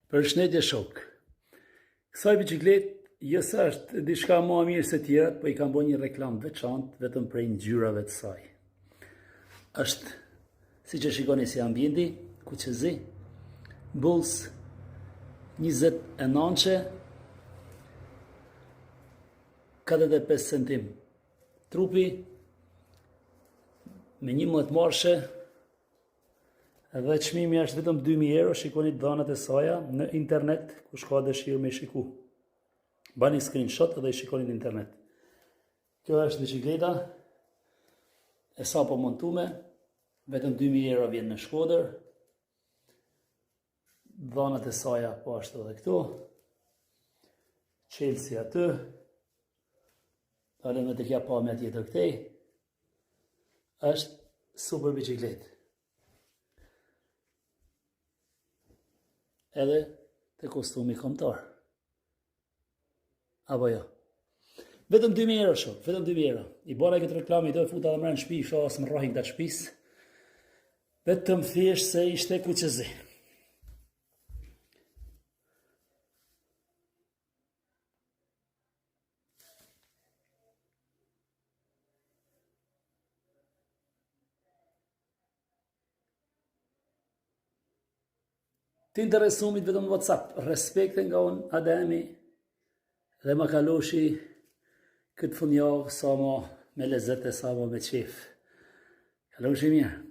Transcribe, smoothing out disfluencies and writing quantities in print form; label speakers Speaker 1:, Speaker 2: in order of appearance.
Speaker 1: Përshëndetje shok. Kësaj biçiklet jësë është diçka më mirë se tjerat, po i kam bërë një reklam veçantë vetëm prej ngjyrave të saj. Është, siç e shikoni si ambienti, kuqezi, Bulls 29, 45 cm trupi, me 11 marshe, edhe çmimi është vetëm 2000 euro, shikoni dhanat e saja në internet, kush ka dëshirë me shiku. Bani screenshot edhe i shikoni në internet. Kjo është bicikleta, e sa po montume, vetëm 2000 euro vjen në Shkodër. Dhanat e saja po ashtu edhe këtu. Chelsea aty. Dalëm të kja pa me tjetër këtej. Është super bicikletë. Edhe të kostumi kombëtar. Apo jo. Vetëm 2000 euro shok, vetëm 2000 euro. I bora këtë reklami, do e futa dhe mërë në shpi, shoh asë më rrahin të shpis. Vetëm thjesht se ishte kuqezi. Të interesumit vetëm në WhatsApp, respekte nga unë Ademi dhe ma kaloshi këtë fundjavë sa ma me lezete, sa ma me qef. Kaloshi mirë.